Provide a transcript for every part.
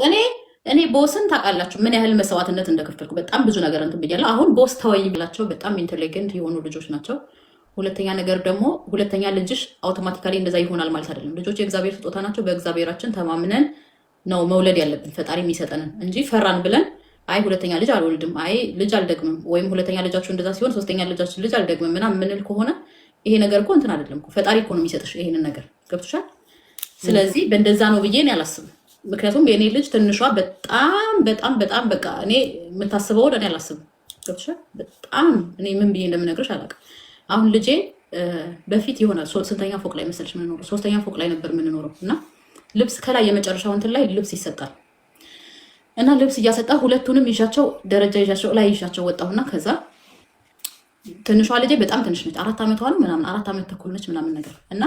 እኔ እኔ ቦስን ታውቃላችሁ ምን ያህል መስዋዕትነት እንደከፈልኩ በጣም ብዙ ነገር እንትን ብያለሁ። አሁን ቦስ ተወኝ ብላቸው በጣም ኢንቴሊጀንት የሆኑ ልጆች ናቸው። ሁለተኛ ነገር ደግሞ ሁለተኛ ልጅሽ አውቶማቲካሊ እንደዛ ይሆናል ማለት አይደለም። ልጆች የእግዚአብሔር ስጦታ ናቸው። በእግዚአብሔራችን ተማምነን ነው መውለድ ያለብን ፈጣሪ የሚሰጠንን እንጂ ፈራን ብለን አይ ሁለተኛ ልጅ አልወልድም፣ አይ ልጅ አልደግምም፣ ወይም ሁለተኛ ልጃችሁ እንደዛ ሲሆን ሶስተኛ ልጃችን ልጅ አልደግምም ምናምን ምንል ከሆነ ይሄ ነገር እኮ እንትን አይደለም። ፈጣሪ እኮ ነው የሚሰጥሽ ይሄንን ነገር ገብቶሻል። ስለዚህ በእንደዛ ነው ብዬ እኔ አላስብም። ምክንያቱም የኔ ልጅ ትንሿ በጣም በጣም በጣም በቃ እኔ የምታስበውን እኔ አላስብም። ገብቶሻል። በጣም እኔ ምን ብዬ እንደምነግርሽ አላውቅም። አሁን ልጄ በፊት የሆነ ስንተኛ ፎቅ ላይ መሰለሽ የምንኖረው? ሶስተኛ ፎቅ ላይ ነበር የምንኖረው እና ልብስ ከላይ የመጨረሻው እንትን ላይ ልብስ ይሰጣል እና ልብስ እያሰጣ ሁለቱንም ይሻቸው ደረጃ ይሻቸው ላይ ይሻቸው ወጣሁና ከዛ ትንሿ ልጄ በጣም ትንሽ ነች፣ 4 ዓመቷ ነው ምናምን 4 ዓመት ተኩል ነች ምናምን ነገር እና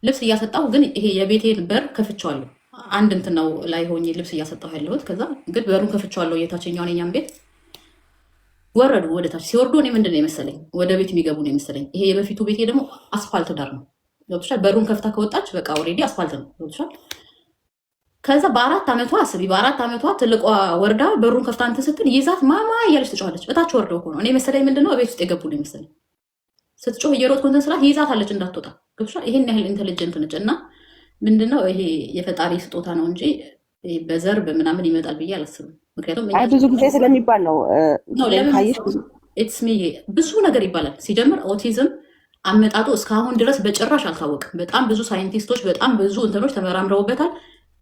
ልብስ እያሰጣሁ ግን ይሄ የቤቴን በር ከፍቼዋለሁ። አንድ እንትን ነው ላይ ሆኜ ልብስ እያሰጣሁ ያለሁት። ከዛ ግን በሩን ከፍቼዋለሁ የታችኛውን የኛን ቤት። ወረዱ ወደ ታች ሲወርዱ እኔ ምንድን ነው የመሰለኝ ወደ ቤት የሚገቡ ነው የመሰለኝ። ይሄ የበፊቱ ቤቴ ደግሞ አስፋልት ዳር ነው ገብቶሻል። በሩን ከፍታ ከወጣች በቃ ኦልሬዲ አስፋልት ነው ገብቶሻል። ከዛ በ4 ዓመቷ አስቢ፣ በ4 ዓመቷ ትልቋ ወርዳ በሩን ከፍታ እንትን ስትል ይዛት ማማ እያለች ትጮኻለች። እታች ወርደው እኮ ነው እኔ መሰለኝ ምንድነው ቤት ውስጥ የገቡ ነው የመሰለኝ። ስትጮህ እየሮጥኩ እንትን ስላት ይዛት አለች እንዳትወጣ ገብቶሻል። ይሄን ያህል ኢንተለጀንት ነች። እና ምንድነው ይሄ የፈጣሪ ስጦታ ነው እንጂ በዘር በምናምን ይመጣል ብዬ አላስብም። ምክንያቱም ብዙ ጊዜ ስለሚባል ነው ብዙ ነገር ይባላል። ሲጀምር ኦቲዝም አመጣጡ እስካሁን ድረስ በጭራሽ አልታወቅም። በጣም ብዙ ሳይንቲስቶች በጣም ብዙ እንትኖች ተመራምረውበታል።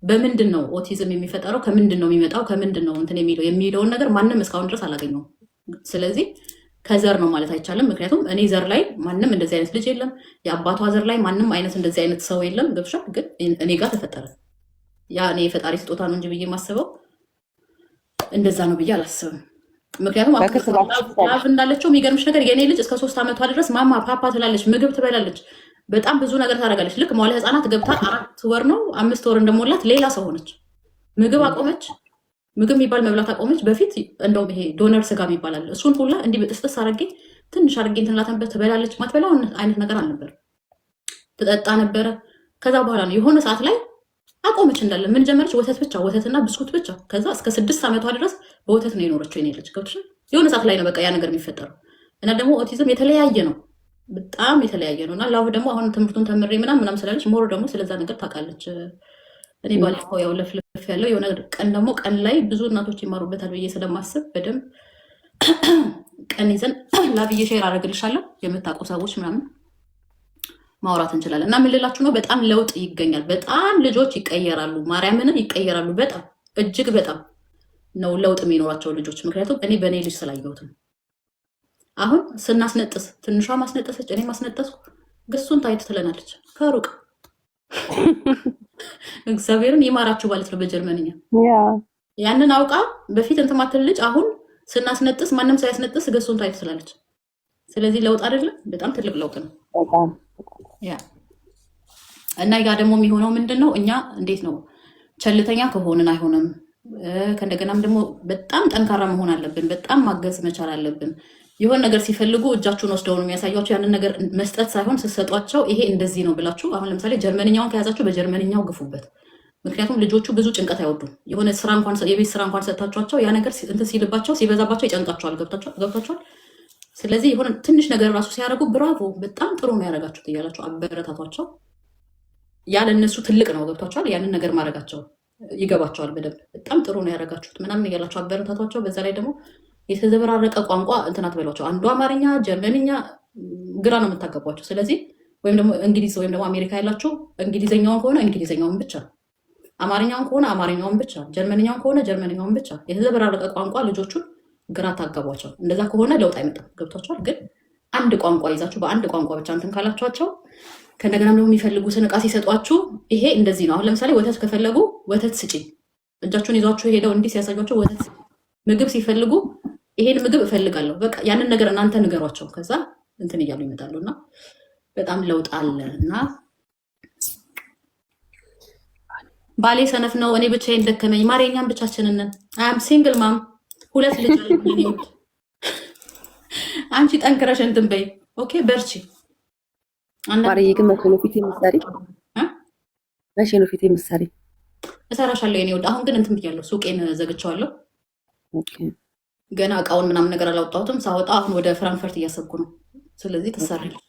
በምንድን ነው ኦቲዝም የሚፈጠረው፣ ከምንድን ነው የሚመጣው፣ ከምንድን ነው እንትን የሚለውን ነገር ማንም እስካሁን ድረስ አላገኘውም። ስለዚህ ከዘር ነው ማለት አይቻልም። ምክንያቱም እኔ ዘር ላይ ማንም እንደዚህ አይነት ልጅ የለም። የአባቷ ዘር ላይ ማንም አይነት እንደዚህ አይነት ሰው የለም። ገብቶሻል። ግን እኔ ጋር ተፈጠረ። ያ እኔ የፈጣሪ ስጦታ ነው እንጂ ብዬ የማስበው እንደዛ ነው ብዬ አላስብም። ምክንያቱም ላቭ እንዳለችው የሚገርምሽ ነገር የእኔ ልጅ እስከ 3 ዓመቷ ድረስ ማማ ፓፓ ትላለች፣ ምግብ ትበላለች፣ በጣም ብዙ ነገር ታደርጋለች። ልክ መዋለ ህፃናት ገብታ 4 ወር ነው 5 ወር እንደሞላት ሌላ ሰው ሆነች። ምግብ አቆመች። ምግብ የሚባል መብላት አቆመች። በፊት እንደውም ይሄ ዶነር ስጋ የሚባል አለ። እሱን ሁላ እንዲህ በጥስጥስ አድርጌ ትንሽ አድርጌ እንትን ላተንበት ትበላለች። ማትበላው አይነት ነገር አልነበር። ትጠጣ ነበረ። ከዛ በኋላ ነው የሆነ ሰዓት ላይ አቆመች እንዳለ። ምን ጀመረች? ወተት ብቻ፣ ወተትና ብስኩት ብቻ። ከዛ እስከ 6 ዓመቷ ድረስ በወተት ነው የኖረችው የኔ ልጅ ገብቶሻል። የሆነ ሰዓት ላይ ነው በቃ ያ ነገር የሚፈጠረው። እና ደግሞ ኦቲዝም የተለያየ ነው፣ በጣም የተለያየ ነው። እና ላቭ ደግሞ አሁን ትምህርቱን ተምሬ ምናምን ስላለች ሞር ደግሞ ስለዛ ነገር ታውቃለች። እኔ ባለፈው ያው ለፍልፍ ያለው የሆነ ቀን ደግሞ ቀን ላይ ብዙ እናቶች ይማሩበታል ብዬ ስለማስብ በደንብ ቀን ይዘን ላብዬ ሼር አደርግልሻለሁ የምታውቁ ሰዎች ምናምን ማውራት እንችላለን። እና ምን ልላችሁ ነው፣ በጣም ለውጥ ይገኛል። በጣም ልጆች ይቀየራሉ፣ ማርያምን ይቀየራሉ። በጣም እጅግ በጣም ነው ለውጥ የሚኖራቸው ልጆች። ምክንያቱም እኔ በእኔ ልጅ ስላየሁትም አሁን ስናስነጥስ ትንሿ ማስነጠሰች፣ እኔ ማስነጠስኩ፣ ግሱን ታይት ትለናለች ከሩቅ እግዚአብሔርን ይማራችሁ ማለት ነው በጀርመንኛ። ያንን አውቃ በፊት እንትን ማትል ልጅ አሁን ስናስነጥስ ማንም ሳያስነጥስ ገሱን ታይት ትላለች። ስለዚህ ለውጥ አይደለም፣ በጣም ትልቅ ለውጥ ነው። እና ያ ደግሞ የሚሆነው ምንድን ነው፣ እኛ እንዴት ነው ቸልተኛ ከሆንን አይሆንም። ከእንደገናም ደግሞ በጣም ጠንካራ መሆን አለብን። በጣም ማገዝ መቻል አለብን። የሆነ ነገር ሲፈልጉ እጃችሁን ወስደው ነው የሚያሳያቸው። ያንን ነገር መስጠት ሳይሆን ስትሰጧቸው ይሄ እንደዚህ ነው ብላችሁ፣ አሁን ለምሳሌ ጀርመንኛውን ከያዛችሁ በጀርመንኛው ግፉበት። ምክንያቱም ልጆቹ ብዙ ጭንቀት አይወዱም። የሆነ ስራ እንኳን የቤት ስራ እንኳን ሰጥታችኋቸው ያ ነገር እንትን ሲልባቸው ሲበዛባቸው ይጨንቃቸዋል። ገብታችኋል። ስለዚህ የሆነ ትንሽ ነገር ራሱ ሲያደርጉ ብራቮ በጣም ጥሩ ነው ያደረጋችሁት እያላቸው አበረታቷቸው። ያለ እነሱ ትልቅ ነው ገብቷቸዋል። ያንን ነገር ማድረጋቸው ይገባቸዋል በደንብ። በጣም ጥሩ ነው ያደረጋችሁት ምናምን እያላቸው አበረታቷቸው። በዛ ላይ ደግሞ የተዘበራረቀ ቋንቋ እንትን አትበሏቸው። አንዱ አማርኛ፣ ጀርመንኛ ግራ ነው የምታገቧቸው። ስለዚህ ወይም ደግሞ እንግሊዝ ወይም ደግሞ አሜሪካ ያላችሁ እንግሊዝኛውን ከሆነ እንግሊዝኛውን ብቻ፣ አማርኛውን ከሆነ አማርኛውን ብቻ፣ ጀርመንኛውን ከሆነ ጀርመንኛውን ብቻ። የተዘበራረቀ ቋንቋ ልጆቹን ግራ ታጋቧቸው። እንደዛ ከሆነ ለውጥ አይመጣም። ገብቷቸዋል። ግን አንድ ቋንቋ ይዛችሁ በአንድ ቋንቋ ብቻ እንትን ካላችኋቸው ከእንደገና ደግሞ የሚፈልጉትን እቃ ሲሰጧችሁ ይሄ እንደዚህ ነው። አሁን ለምሳሌ ወተት ከፈለጉ ወተት ስጪ፣ እጃችሁን ይዟችሁ ሄደው እንዲህ ሲያሳዩቸው ወተት። ምግብ ሲፈልጉ ይሄን ምግብ እፈልጋለሁ፣ በቃ ያንን ነገር እናንተ ንገሯቸው። ከዛ እንትን እያሉ ይመጣሉ። እና በጣም ለውጥ አለ። እና ባሌ ሰነፍ ነው፣ እኔ ብቻዬን ደከመኝ። ማርያኛም ብቻችንን ነን። አም ሲንግል ማም 2 ልጅ አለኝ። አንቺ ጠንክረሽ እንትን በይ ኦኬ፣ በርቺ። ማርዬ ግን መቼ ነው ፊት የምትሰሪ? እሰራሻለሁ የኔ ወድ። አሁን ግን እንትን ብያለሁ፣ ሱቄን ዘግቼዋለሁ። ገና እቃውን ምናምን ነገር አላወጣሁትም። ሳወጣ አሁን ወደ ፍራንክፈርት እያሰብኩ ነው። ስለዚህ ትሰራለች።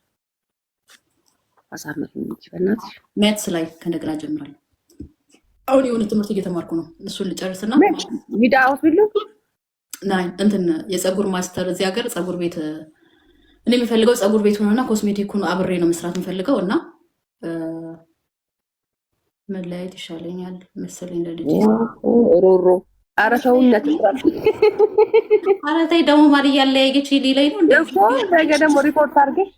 ሜትስ ላይ ከእንደገና ጀምራለሁ። አሁን የሆነ ትምህርት እየተማርኩ ነው። እሱን ልጨርስና እንትን የፀጉር ማስተር እዚህ ሀገር ፀጉር ቤት እኔ የሚፈልገው ፀጉር ቤት ሆነና ኮስሜቲኩን አብሬ ነው መስራት የምፈልገው እና መለያየት ይሻለኛል መሰለኝ ለልጅ ሮሮ ኧረ ሰውነት ኧረ ተይ ደግሞ ማን እያለያየች ሊለኝ ነው ነገ ደግሞ ሪፖርት አድርገሽ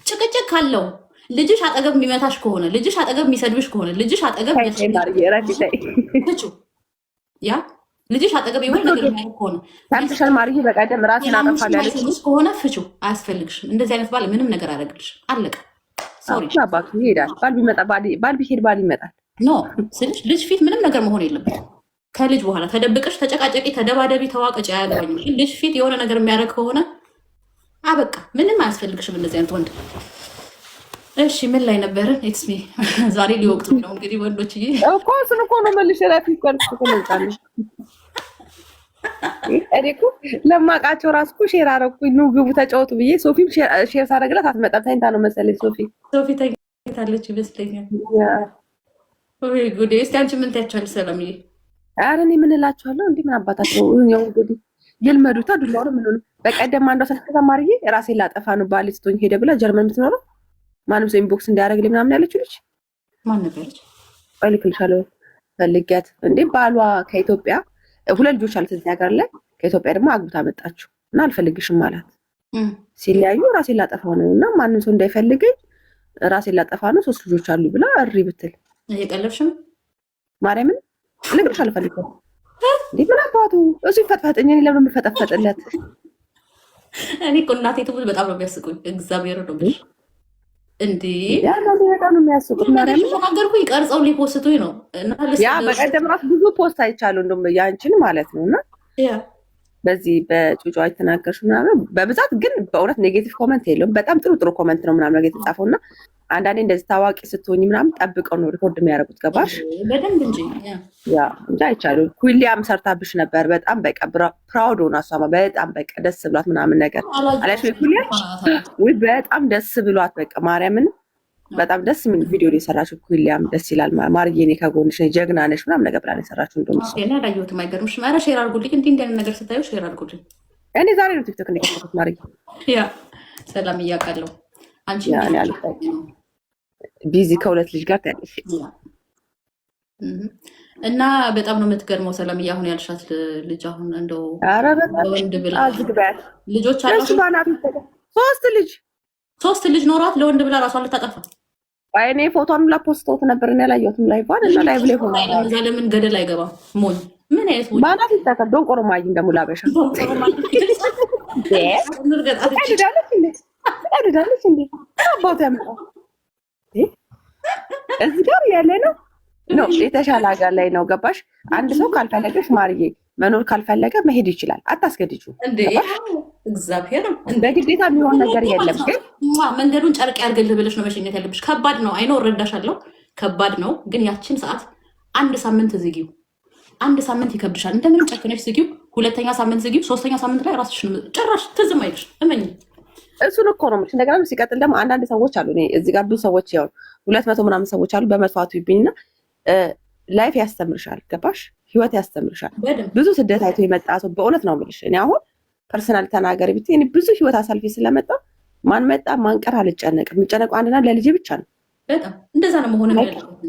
ጭቅጭቅ ካለው ልጅሽ አጠገብ የሚመታሽ ከሆነ ልጅሽ አጠገብ የሚሰድብሽ ከሆነ ልጅሽ አጠገብ ያ ልጅሽ አጠገብ የሆነ ነገር ከሆነ ታንተሻል ማርዬ በቀደም ራስን አጠፋለሁ ያለች ከሆነ ፍቺው አያስፈልግሽም። እንደዚህ አይነት ባል ምንም ነገር አያደርግልሽ። አለቀ። ሶሪ አባቱ ይሄዳል። ባል ቢመጣ ባል ቢሄድ ባል ይመጣል። ኖ ስልሽ ልጅ ፊት ምንም ነገር መሆን የለበትም። ከልጅ በኋላ ተደብቀሽ ተጨቃጨቂ፣ ተደባደቢ፣ ተዋቀጭ አያገባኝም። ልጅ ፊት የሆነ ነገር የሚያደርግ ከሆነ አበቃ። ምንም አያስፈልግሽም እንደዚህ አይነት ወንድ። እሺ ምን ላይ ነበርን? ኤክስ ሚ ዛሬ ሊወቅቱ ነው እንግዲህ ወንዶች እኮ እሱን እኮ ነው መልሽ ራፊ ቆርጥ እኮ ነው ጣለ እኔ እኮ ለማውቃቸው ራስ እኮ ሼር አደረኩኝ። ኑ ግቡ ተጫወቱ ብዬ ሶፊም ሼር ሳደርግላት አትመጣም። ታይታ ነው መሰለኝ ሶፊ ተኝታለች ይመስለኛል። ወይ ጉዴ! እስቲ አንቺ ምን ታያቻለሽ ሰላምዬ? ኧረ እኔ ምን እላቸዋለሁ እንዴ ምን አባታቸው ነው እንግዲህ ይልመዱታ። ዱላው ምን ሆነ? በቀደም አንዷ ሰልፍ ተማርዬ ራሴን ላጠፋ ነው ባል ስቶኝ ሄደ ብላ ጀርመን የምትኖረው ማንም ሰው ኢንቦክስ እንዲያደርግልኝ ምናምን ያለችው ልጅ ማን ነበረች? እልክልሻለሁ ፈልጊያት። እንዴ ባሏ ከኢትዮጵያ ሁለት ልጆች አሉት እዚህ ሀገር ላይ ከኢትዮጵያ ደግሞ አግብታ መጣችሁ እና አልፈልግሽም አላት። ሲለያዩ ራሴን ላጠፋ ነው እና ማንም ሰው እንዳይፈልገኝ ራሴን ላጠፋ ነው 3 ልጆች አሉ ብላ እሪ ብትል እየቀለብሽ ነው ማርያምን ልግርሽ አልፈልግም። እንዴ ምን አባቱ እሱ ይፈጥፈጥኝ እኔ ለምን የምፈጠፈጥለት? እኔ እኮ እናቴ ትሙት በጣም ነው የሚያስቁኝ። እግዚአብሔር ነው ብለሽ እንዴ ያ ነው በጣም ነው የሚያስቁት። ማርያምን ተናገርኩ ይቀርጸው ሊፖስቱኝ ነው እና ያ በቀደም ራሱ ብዙ ፖስት አይቻለሁ እንደውም ያንቺን ማለት ነው እና በዚህ በጩጫ የተናገርሽ ምናምን በብዛት ግን በእውነት ኔጌቲቭ ኮመንት የለውም። በጣም ጥሩ ጥሩ ኮመንት ነው ምናምን ነገር የተጻፈው እና አንዳንዴ እንደዚህ ታዋቂ ስትሆኝ ምናምን ጠብቀው ነው ሪኮርድ የሚያደርጉት። ገባሽ? በደንብ እንጂ ያ እንጂ አይቻለሁ። ኩሊያም ሰርታብሽ ነበር በጣም በቃ ፕራውድ ሆና እሷማ በጣም በቃ ደስ ብሏት ምናምን ነገር አላሽ ወይ ኩሊያ ወይ በጣም ደስ ብሏት በቃ ማርያምን በጣም ደስ የሚል ቪዲዮ የሰራችው ኩሊያም ደስ ይላል። ማርዬ እኔ ከጎንሽ ነኝ ጀግና ነሽ ምናምን ነገር ብላ ነው የሰራችው። እንደውም እሱ እኔ አላየሁትም። አይገርምሽም? ኧረ ሼር አድርጉልኝ። እንዲህ አይነት ነገር ስታዩ ሼር አድርጉልኝ። እኔ ዛሬ ነው ቲክቶክ እንደከፈትኩት ማርዬ። ያ ሰላም እያውቃለሁ አንቺ ቢዚ ከሁለት ልጅ ጋር ታያለሽ እና በጣም ነው የምትገርመው። ሰላም አሁን ያልሻት ልጅ አሁን እንደው ወንድ ብላ አዝግባት ልጆች አሉ 3 ልጅ ኖሯት ለወንድ ብላ ራሷን ልታጠፋ። እኔ ፎቶን ሁላ ፖስቶት ነበር እና ያላየሁትም ላይ ባል እና ላይ ብለ ሆነ እዛ ለምን ገደል አይገባም? ሞኝ ምን አይነት ሞኝ ማናት ይታከል ዶንቆሮ ማይ እንደሙላበሻ አይደዳለች እንዴ አባቱ ያመጣው እዚህ ጋር ያለ ነው ነው የተሻለ ሀገር ላይ ነው። ገባሽ? አንድ ሰው ካልፈለገሽ ማርዬ መኖር ካልፈለገ መሄድ ይችላል። አታስገድጁ። እግዚአብሔር በግዴታ የሚሆን ነገር የለም። ግን መንገዱን ጨርቅ ያርግልህ ብለሽ ነው መሸኘት ያለብሽ። ከባድ ነው። አይኖ እረዳሻለሁ። ከባድ ነው። ግን ያችን ሰዓት 1 ሳምንት ዝጊው። 1 ሳምንት ይከብድሻል። እንደምንም ጨክነሽ ዝጊው። 2ኛ ሳምንት ዝጊው። 3ኛ ሳምንት ላይ ራስሽን ጭራሽ ትዝም አይልሽ። እመኝ እሱን እኮ ነው የምልሽ። እንደገና ሲቀጥል ደግሞ አንዳንድ ሰዎች አሉ እዚህ ጋር ብዙ ሰዎች ያው 200 ምናምን ሰዎች አሉ በመጥፋቱ ይብኝና ላይፍ ያስተምርሻል። ገባሽ? ህይወት ያስተምርሻል። ብዙ ስደት አይቶ የመጣ ሰው በእውነት ነው የምልሽ። እኔ አሁን ፐርሰናል ተናገሪ ብትይ እኔ ብዙ ህይወት አሳልፌ ስለመጣ ማን መጣ ማን ቀር አልጨነቅም። የምጨነቀው አንድና ለልጄ ብቻ ነው። በጣም እንደዛ ነው መሆን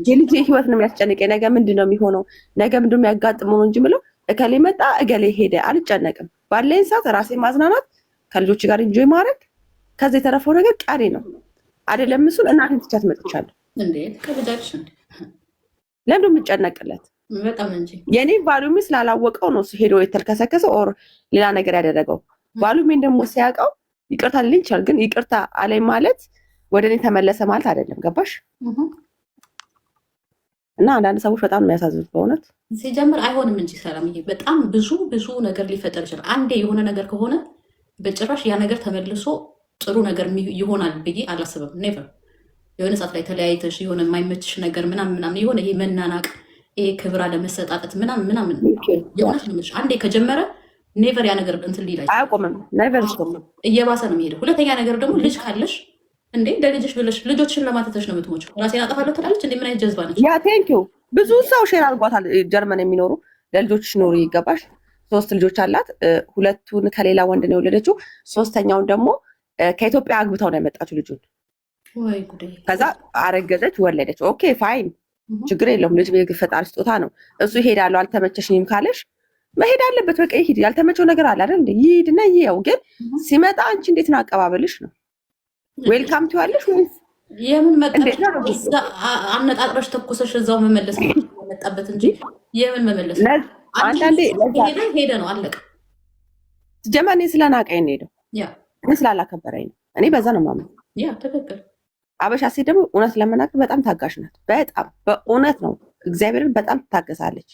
የልጄ ህይወት ነው የሚያስጨንቀኝ። ነገ ምንድን ነው የሚሆነው፣ ነገ ምንድን ነው የሚያጋጥመው ነው እንጂ የምለው እከሌ መጣ እገሌ ሄደ አልጨነቅም። ባለኝ ሰዓት ራሴ ማዝናናት፣ ከልጆች ጋር ኢንጆይ ማድረግ፣ ከዚ የተረፈው ነገር ቀሪ ነው አይደለም። እሱን እናቴን ትቻት መጥቻለሁ እንዴ ከልጃች እንዴ ለምንድን ነው የምጨነቅለት? በጣም እንጂ የኔ ቫሉሚ ስላላወቀው ነው ሄዶ የተልከሰከሰ ኦር ሌላ ነገር ያደረገው። ቫሉሚን ደግሞ ሲያውቀው ይቅርታ ሊል ይችላል። ግን ይቅርታ አለኝ ማለት ወደ እኔ ተመለሰ ማለት አይደለም። ገባሽ? እና አንዳንድ ሰዎች በጣም የሚያሳዝኑት በእውነት ሲጀምር አይሆንም እንጂ ሰላምዬ፣ በጣም ብዙ ነገር ሊፈጠር ይችላል። አንዴ የሆነ ነገር ከሆነ በጭራሽ ያ ነገር ተመልሶ ጥሩ ነገር ይሆናል ብዬ አላስብም። ኔቨር የሆነ ሰዓት ላይ ተለያይተሽ የሆነ የማይመችሽ ነገር ምናምን የሆነ ይሄ መናናቅ፣ ይሄ ክብር አለመሰጣጠት ምናምን የሆነች ነው። አንዴ ከጀመረ ኔቨር ያ ነገር እንትን ሊል አያቆምም። ኔቨር እየባሰ ነው የሚሄደው። ሁለተኛ ነገር ደግሞ ልጅ ካለሽ እንዴ ለልጅሽ ብለሽ ልጆችን ለማተተሽ ነው የምትሞችው። ራሴን አጠፋለሁ ትላለች። እንዴ ምን አይነት ጀዝባ ነች? ያ ቴንኪው ብዙ ሰው ሼር አድርጓታል። ጀርመን የሚኖሩ ለልጆችሽ ኖሩ ይገባሽ። 3 ልጆች አላት። 2ቱን ከሌላ ወንድ ነው የወለደችው። 3ኛውን ደግሞ ከኢትዮጵያ አግብታው ነው ያመጣችው ልጁን። ወይ ጉዴ! ከዛ አረገዘች፣ ወለደች። ኦኬ ፋይን፣ ችግር የለውም። ልጅ ፈጣሪ ስጦታ ነው። እሱ ይሄዳለሁ አልተመቸሽኝም ካለሽ መሄድ አለበት። በቃ ይሄድ። ያልተመቸው ነገር አለ አይደል? ይሄድና ይሄው። ግን ሲመጣ አንቺ እንዴት ነው አቀባበልሽ ነው? ዌልካም ትዋለሽ ወይስ የምን መቀበል? አነጣጥረሽ ተኩሰሽ እዛው መመለስ ነው የመጣበት እንጂ የምን መመለስ? አንዳንዴ ሄደ ነው አለቀ። ጀማኔ ስለናቀኝ ነው ሄደው። እኔ ስላላከበረኝ ነው። እኔ በዛ ነው ማመን። ትክክል። አበሻ ሴት ደግሞ እውነት ለመናገር በጣም ታጋሽ ናት። በጣም በእውነት ነው። እግዚአብሔርን በጣም ትታገሳለች፣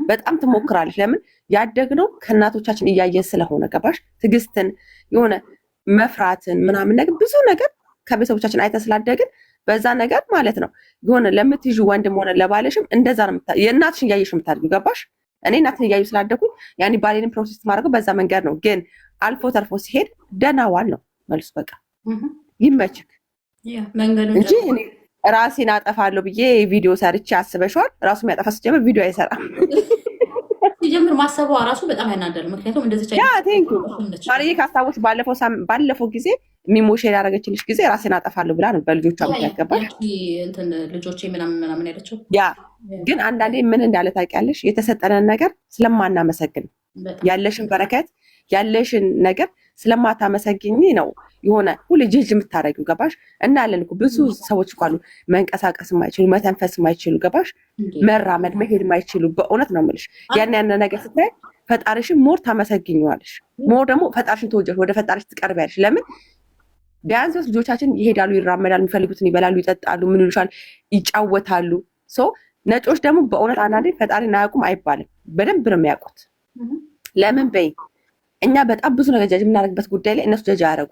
በጣም ትሞክራለች። ለምን ያደግነው ከእናቶቻችን እያየን ስለሆነ ገባሽ? ትዕግስትን የሆነ መፍራትን ምናምን ነገር ብዙ ነገር ከቤተሰቦቻችን አይተን ስላደግን በዛ ነገር ማለት ነው የሆነ ለምትይዙ ወንድም ሆነ ለባለሽም እንደዛ ነው የእናትሽን እያየሽ የምታድጊው ገባሽ? እኔ እናትን እያዩ ስላደኩኝ ያኔ ባሌንን ፕሮሴስ ማድረገው በዛ መንገድ ነው። ግን አልፎ ተርፎ ሲሄድ ደህና ዋል ነው መልሱ። በቃ ይመችክ እንጂ ራሴን አጠፋለሁ ብዬ ቪዲዮ ሰርቼ አስበሽዋል። ራሱ የሚያጠፋ ሲጀምር ቪዲዮ አይሰራም። ሲጀምር ማሰቧ ራሱ በጣም ያናደል። ምክንያቱም እንደዚህ ማርዬ ካስታወች ባለፈው ጊዜ ሚሞሼር ያደረገችልሽ ጊዜ ራሴን አጠፋለሁ ብላ ነው በልጆቿ ያገባል ልጆቼ ምናምን ያለችው። ያ ግን አንዳንዴ ምን እንዳለ ታውቂያለሽ? የተሰጠነን ነገር ስለማናመሰግን ያለሽን በረከት ያለሽን ነገር ስለማታመሰግኝ ነው የሆነ ሁሌ ጅጅ የምታደርጊው ገባሽ? እናያለን እኮ ብዙ ሰዎች እኮ አሉ መንቀሳቀስ የማይችሉ መተንፈስ የማይችሉ ገባሽ? መራመድ መሄድ የማይችሉ በእውነት ነው የምልሽ። ያን ነገር ስታይ ፈጣሪሽን ሞር ታመሰግኘዋለሽ። ሞር ደግሞ ፈጣሪሽን ተወጀሽ፣ ወደ ፈጣሪሽ ትቀርቢያለሽ። ለምን ቢያንስ ልጆቻችን ይሄዳሉ፣ ይራመዳሉ፣ የሚፈልጉትን ይበላሉ፣ ይጠጣሉ፣ ምን ይሉሻል፣ ይጫወታሉ። ነጮች ደግሞ በእውነት አንዳንዴ ፈጣሪን አያውቁም አይባልም፣ በደንብ ነው የሚያውቁት። ለምን በይ እኛ በጣም ብዙ ነገር ጃጅ የምናደርግበት ጉዳይ ላይ እነሱ ጃጅ አያደርጉ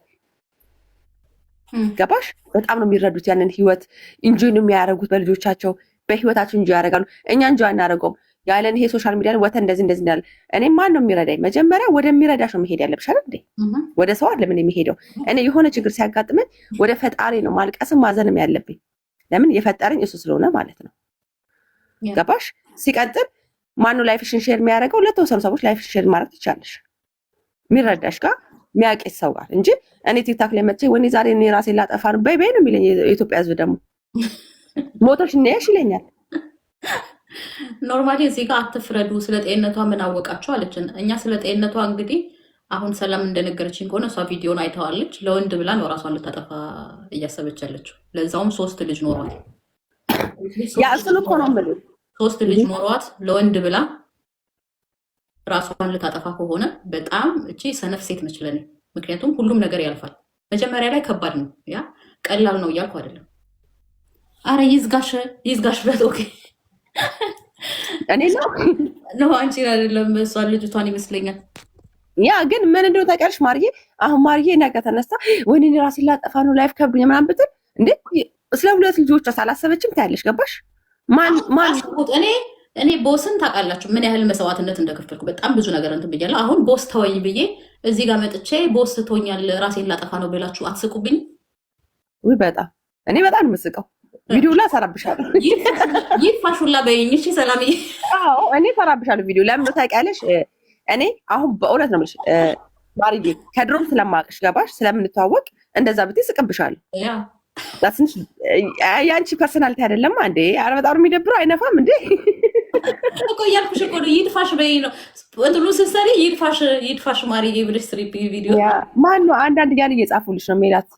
ገባሽ? በጣም ነው የሚረዱት ያንን ህይወት ኢንጆይ ነው የሚያደርጉት በልጆቻቸው በህይወታቸው ኢንጆይ ያደርጋሉ። እኛ ኢንጆይ አናደርገውም። ያለን ይሄ ሶሻል ሚዲያ ወተ እንደዚህ እንዳለ እኔ ማን ነው የሚረዳኝ? መጀመሪያ ወደሚረዳሽ ነው መሄድ ያለብሽ አይደል እንዴ? ወደ ሰው አይደለም የሚሄደው። እኔ የሆነ ችግር ሲያጋጥመኝ ወደ ፈጣሪ ነው ማልቀስም ማዘንም ያለብኝ። ለምን የፈጠረኝ እሱ ስለሆነ ማለት ነው። ገባሽ? ሲቀጥል ማነው ላይፍሽን ሼር የሚያደርገው? ለተወሰኑ ሰዎች ላይፍሽን ሼር ማድረግ ትችላለሽ የሚረዳሽ ጋር የሚያውቅሽ ሰው ጋር እንጂ እኔ ቲክታክ ላይ መጥቼ ወይኔ ዛሬ እኔ ራሴን ላጠፋ ነው በይ ነው የሚለኝ። የኢትዮጵያ ህዝብ ደግሞ ሞተሽ እናያሽ ይለኛል። ኖርማሊ እዚህ ጋር አትፍረዱ፣ ስለ ጤንነቷ ምን አወቃችሁ አለችን። እኛ ስለ ጤንነቷ እንግዲህ አሁን ሰላም እንደነገረችኝ ከሆነ እሷ ቪዲዮን አይተዋለች። ለወንድ ብላ ነው ራሷን ልታጠፋ እያሰበች ያለችው። ለዛውም 3 ልጅ ኖሯት። ያ እሱን እኮ ነው የምልህ 3 ልጅ ኖሯት ለወንድ ብላ ራሷን ልታጠፋ ከሆነ በጣም እቺ ሰነፍ ሴት ነች ለኔ። ምክንያቱም ሁሉም ነገር ያልፋል። መጀመሪያ ላይ ከባድ ነው፣ ያ ቀላል ነው እያልኩ አይደለም። አረ ይዝጋሽ በት ኦኬ እኔ ነው አንቺ አይደለም እሷን ልጅቷን ይመስለኛል። ያ ግን ምን እንደው ታውቂያለሽ ማርዬ፣ አሁን ማርዬ ነገ ተነስታ ወይኔ እኔ ራሴን ላጠፋ ነው ላይፍ ከብዱኝ ምናምን ብትል እንዴ ስለ 2 ልጆቿ ሳላሰበችም ታያለሽ። ገባሽ? እኔ ቦስን ታውቃላችሁ ምን ያህል መስዋዕትነት እንደከፈልኩ። በጣም ብዙ ነገር እንትን ብያለሁ። አሁን ቦስ ተወኝ ብዬ እዚህ ጋር መጥቼ ቦስ ትቶኛል ራሴን ላጠፋ ነው ብላችሁ አትስቁብኝ። ውይ በጣም እኔ በጣም የምስቀው ቪዲዮ ላይ ሰራብሻለሁ። ይፋሹላ በይኝ እሺ ሰላምዬ። አዎ እኔ ሰራብሻለሁ ቪዲዮ። ለምን ታውቂያለሽ? እኔ አሁን በእውነት ነው የምልሽ ማርዬ፣ ከድሮም ስለማውቅሽ ገባሽ? ስለምንተዋወቅ እንደዛ ብትይ ስቅብሻለሁ። ያንቺ ፐርሰናሊቲ አይደለም እንዴ? ኧረ በጣም የሚደብረው አይነፋም እንዴ? እኮ እያልኩሽ እኮ ነው። ይድፋሽ በይ ነው እንትኑ ስትሰሪ ይድፋሽ ማርዬ ብለሽ ስሪ ቪዲዮ። ማነው አንዳንድ እያለ እየጻፉልሽ ነው ሜላት